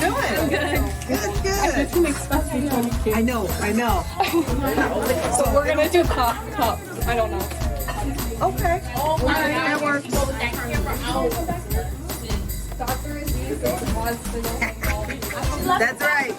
doing? Good, good. Too expensive for the kids. I know. So we're gonna do cup. I don't know. Okay. That works. That's right.